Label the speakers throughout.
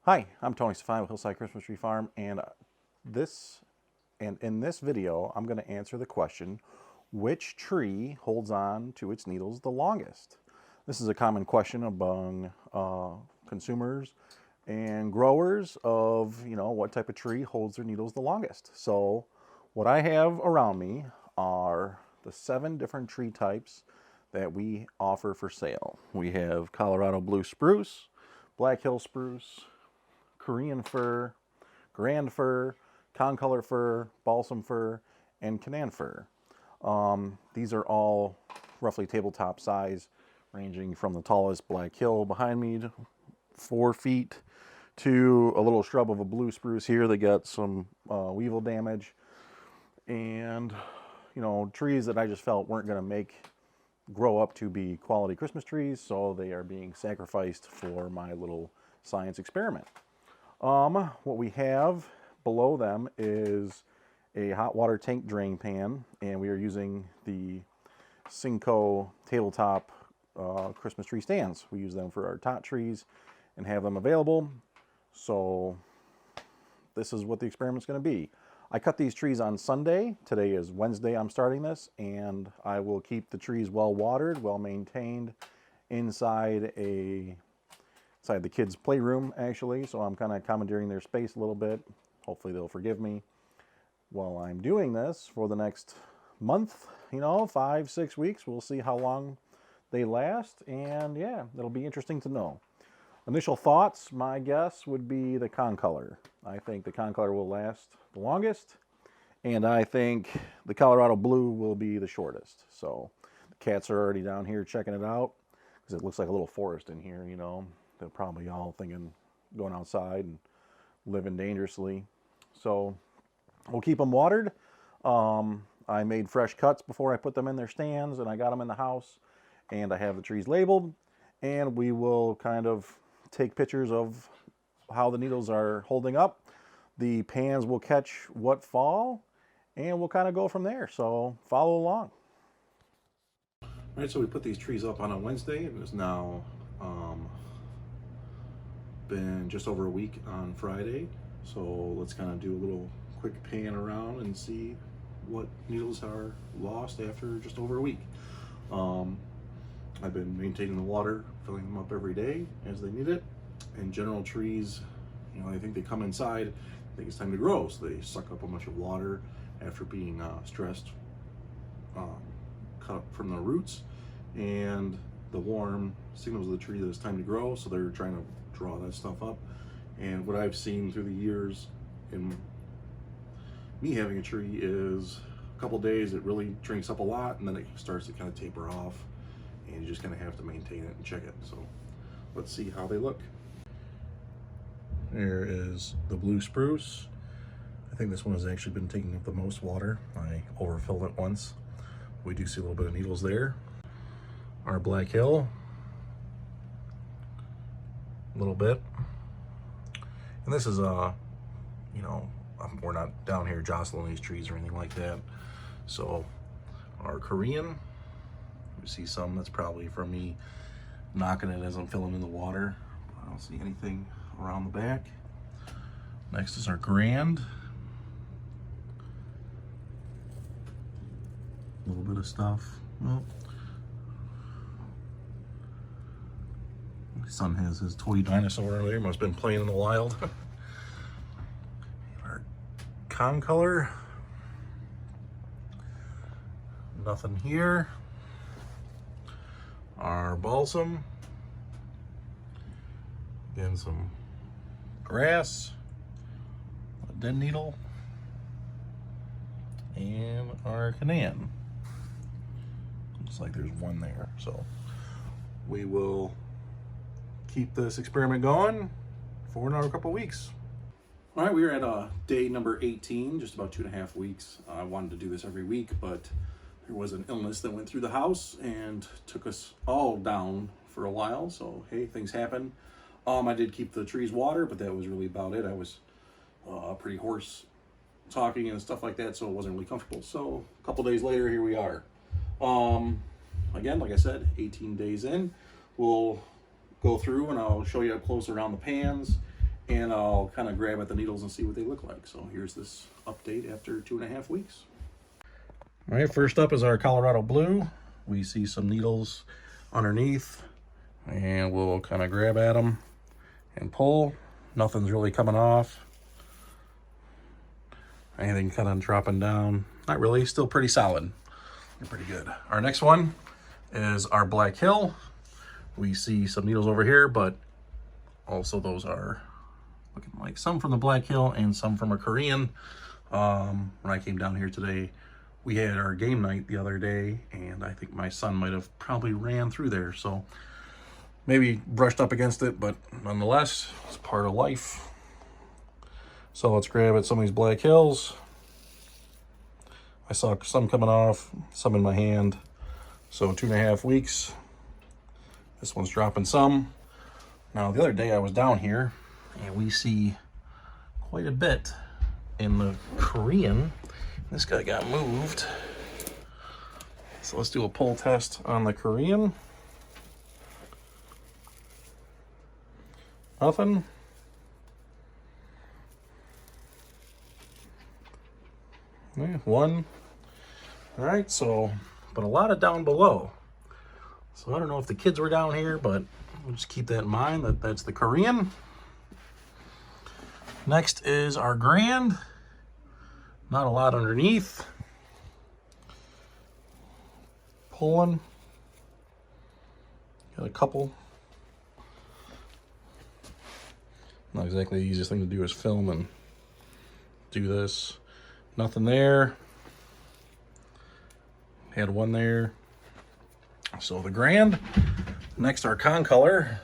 Speaker 1: Hi, I'm Tony Stefan with Hillside Christmas Tree Farm, and in this video, I'm going to answer the question, which tree holds on to its needles the longest? This is a common question among consumers and growers of, what type of tree holds their needles the longest. So what I have around me are the 7 different tree types that we offer for sale. We have Colorado blue spruce, Black Hill spruce, Korean fir, grand fir, concolor fir, balsam fir, and Canaan fir. These are all roughly tabletop size, ranging from the tallest Black Hill behind me, 4 feet, to a little shrub of a blue spruce here that got some weevil damage, and trees that I just felt weren't going to grow up to be quality Christmas trees, so they are being sacrificed for my little science experiment. What we have below them is a hot water tank drain pan, and we are using the Cinco tabletop Christmas tree stands. We use them for our tot trees and have them available. So this is what the experiment's going to be. I cut these trees on Sunday. Today is Wednesday I'm starting this, and I will keep the trees well watered, well maintained inside the kids' playroom, actually. So I'm kind of commandeering their space a little bit. Hopefully they'll forgive me while I'm doing this for the next month, 5-6 weeks. We'll see how long they last, and yeah, it'll be interesting to know. Initial thoughts, my guess would be the concolor. I think the concolor will last the longest, and I think the Colorado blue will be the shortest. So the cats are already down here checking it out, because it looks like a little forest in here. They're probably all thinking going outside and living dangerously. So we'll keep them watered. I made fresh cuts before I put them in their stands, and I got them in the house, and I have the trees labeled, and we will kind of take pictures of how the needles are holding up. The pans will catch what fall, and we'll kind of go from there. So follow along. All right, so we put these trees up on a Wednesday. It is now been just over a week on Friday. So let's kind of do a little quick pan around and see what needles are lost after just over a week. I've been maintaining the water, filling them up every day as they need it. And general trees, I think they come inside, I think it's time to grow. So they suck up a bunch of water after being stressed, cut up from the roots. And the warm signals the tree that it's time to grow. So they're trying to draw that stuff up. And what I've seen through the years in me having a tree is a couple days it really drinks up a lot, and then it starts to kind of taper off, and you just kind of have to maintain it and check it. So let's see how they look. There is the blue spruce. I think this one has actually been taking up the most water. I overfilled it once. We do see a little bit of needles there. Our Black Hill, a little bit. And this is we're not down here jostling these trees or anything like that. So our Korean, we see some that's probably from me knocking it as I'm filling in the water. I don't see anything around the back. Next is our grand. A little bit of stuff. Well, my son has his toy dinosaur over there. Must have been playing in the wild. Our concolor. Nothing here. Our balsam. Again, some grass, a dead needle, and our Canaan. Looks like there's one there. So we will keep this experiment going for another couple weeks. All right, we are at day number 18, just about 2.5 weeks. I wanted to do this every week, but there was an illness that went through the house and took us all down for a while. So hey, things happen. I did keep the trees watered, but that was really about it. I was pretty hoarse talking and stuff like that, so it wasn't really comfortable. So a couple days later, here we are. Again, like I said, 18 days in. We'll go through and I'll show you up close around the pans and I'll kind of grab at the needles and see what they look like. So here's this update after 2.5 weeks. All right, first up is our Colorado Blue. We see some needles underneath, and we'll kind of grab at them and pull. Nothing's really coming off. Anything kind of dropping down? Not really, still pretty solid. They're pretty good. Our next one is our Black Hill. We see some needles over here, but also those are looking like some from the Black Hill and some from a Korean. When I came down here today, we had our game night the other day, and I think my son might have probably ran through there, so maybe brushed up against it, but nonetheless, it's part of life. So let's grab at some of these Black Hills. I saw some coming off, some in my hand. So 2.5 weeks. This one's dropping some. Now the other day I was down here and we see quite a bit in the Korean. This guy got moved. So let's do a pull test on the Korean. Nothing. Yeah, one. All right, so, but a lot of down below. So I don't know if the kids were down here, but we'll just keep that in mind, that that's the Korean. Next is our Grand. Not a lot underneath. Pulling. Got a couple. Not exactly the easiest thing to do is film and do this. Nothing there. Had one there. So the Grand. Next, our Concolor.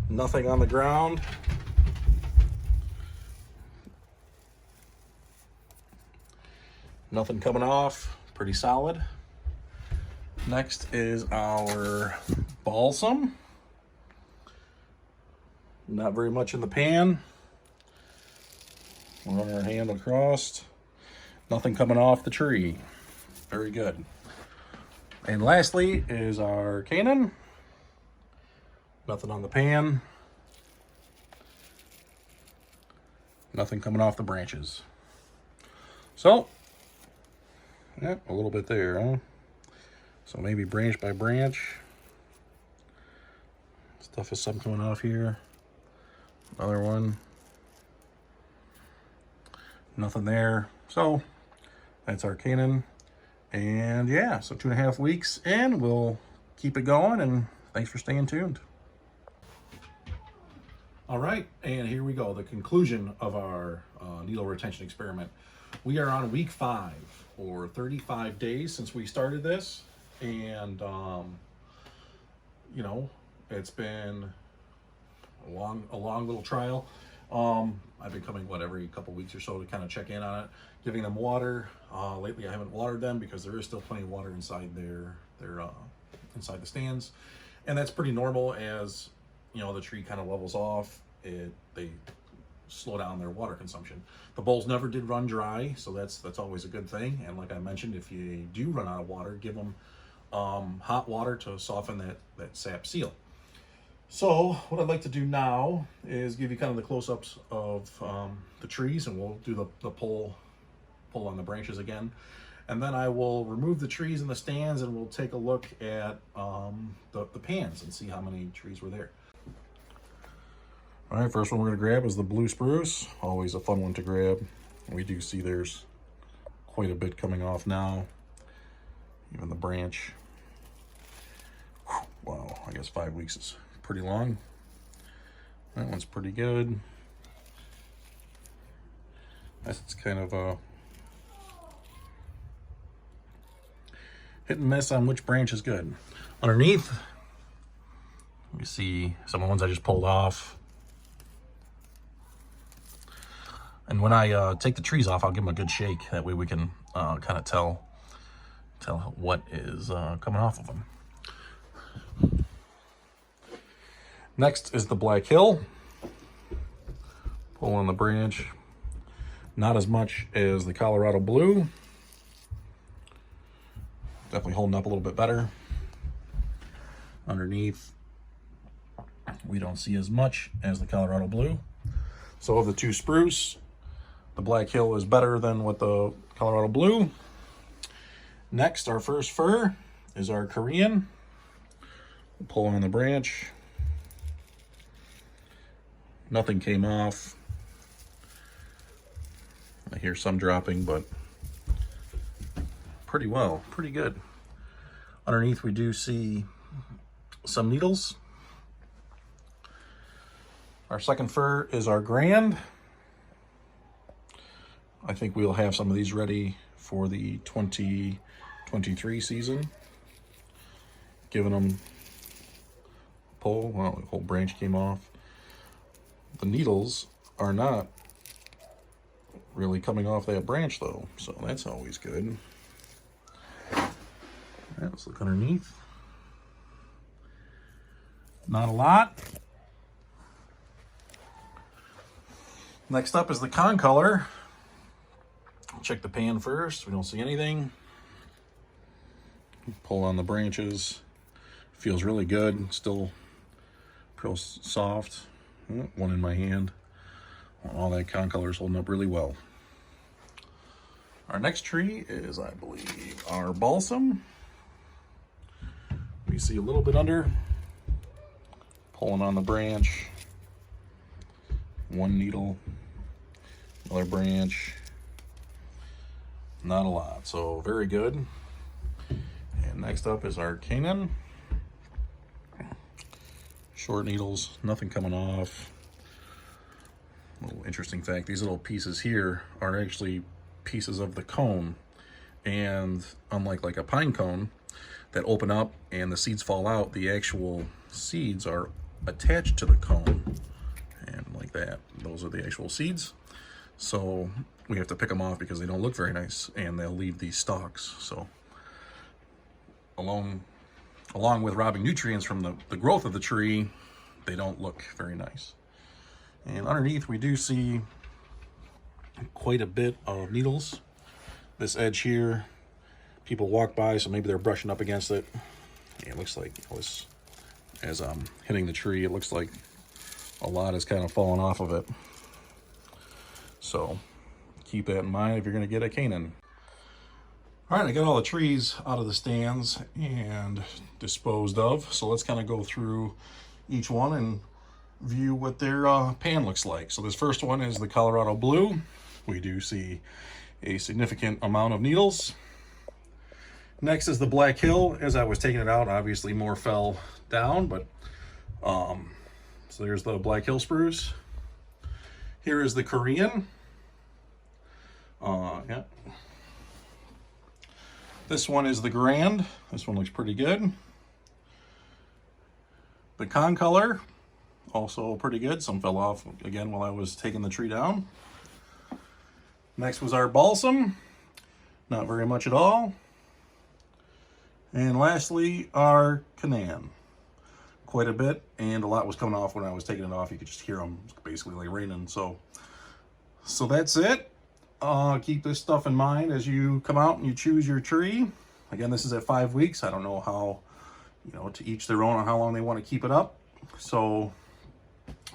Speaker 1: Nothing on the ground. Nothing coming off. Pretty solid. Next is our Balsam. Not very much in the pan. We'll run our hand across. Nothing coming off the tree. Very good. And lastly is our Canaan. Nothing on the pan. Nothing coming off the branches. So, yeah, a little bit there, huh? So maybe branch by branch. Stuff is some coming off here. Another one. Nothing there. So that's our Canaan. And yeah, so 2.5 weeks, and we'll keep it going, and thanks for staying tuned. All right, and here we go, the conclusion of our needle retention experiment. We are on week 5, or 35 days since we started this, and you know, it's been a long little trial. I've been coming, every couple weeks or so to kind of check in on it, giving them water. Lately I haven't watered them because there is still plenty of water inside inside the stands. And that's pretty normal. As you know, the tree kind of levels off, they slow down their water consumption. The bowls never did run dry, so that's always a good thing. And like I mentioned, if you do run out of water, give them hot water to soften that sap seal. So what I'd like to do now is give you kind of the close-ups of the trees, and we'll do the pull on the branches again. And then I will remove the trees in the stands, and we'll take a look at the pans and see how many trees were there. All right, first one we're gonna grab is the blue spruce. Always a fun one to grab. We do see there's quite a bit coming off now. Even the branch. Wow, I guess 5 weeks is pretty long. That one's pretty good. That's kind of a hit and miss on which branch is good. Underneath, you see some of the ones I just pulled off. And when I take the trees off, I'll give them a good shake. That way we can kind of tell what is coming off of them. Next is the Black Hill. Pull on the branch. Not as much as the Colorado Blue. Definitely holding up a little bit better. Underneath, we don't see as much as the Colorado Blue. So of the two spruce, the Black Hill is better than what the Colorado Blue. Next, our first fir is our Korean. We'll pull on the branch. Nothing came off. I hear some dropping, but pretty well, pretty good. Underneath we do see some needles. Our second fir is our Grand. I think we'll have some of these ready for the 2023 season. Giving them a pull. Well, the whole branch came off. The needles are not really coming off that branch though, so that's always good. All right, let's look underneath. Not a lot. Next up is the Concolor. Check the pan first. We don't see anything. Pull on the branches. Feels really good. Still real soft. One in my hand. All that Concolor is holding up really well. Our next tree is, I believe, our Balsam. We see a little bit under. Pulling on the branch. One needle. Another branch. Not a lot, so very good. And next up is our Canaan. Short needles, nothing coming off. A little interesting fact, these little pieces here are actually pieces of the cone. And unlike like a pine cone that open up and the seeds fall out, the actual seeds are attached to the cone. And like that, those are the actual seeds. So we have to pick them off because they don't look very nice and they'll leave these stalks. So along with robbing nutrients from the growth of the tree, they don't look very nice. And underneath we do see quite a bit of needles. This edge here, people walk by, so maybe they're brushing up against it. Yeah, it looks like as I'm hitting the tree, it looks like a lot is kind of falling off of it. So keep that in mind if you're going to get a Canaan. All right, I got all the trees out of the stands and disposed of. So let's kind of go through each one and view what their pan looks like. So this first one is the Colorado Blue. We do see a significant amount of needles. Next is the Black Hill. As I was taking it out, obviously more fell down, but so there's the Black Hill spruce. Here is the Korean. Yeah. This one is the Grand. This one looks pretty good. The Concolor, also pretty good. Some fell off again while I was taking the tree down. Next was our Balsam. Not very much at all. And lastly, our Canaan. Quite a bit, and a lot was coming off when I was taking it off. You could just hear them basically like raining. So that's it. Keep this stuff in mind as you come out and you choose your tree. Again, this is at 5 weeks. I don't know how, to each their own on how long they want to keep it up. So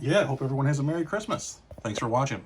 Speaker 1: yeah, I hope everyone has a Merry Christmas. Thanks for watching.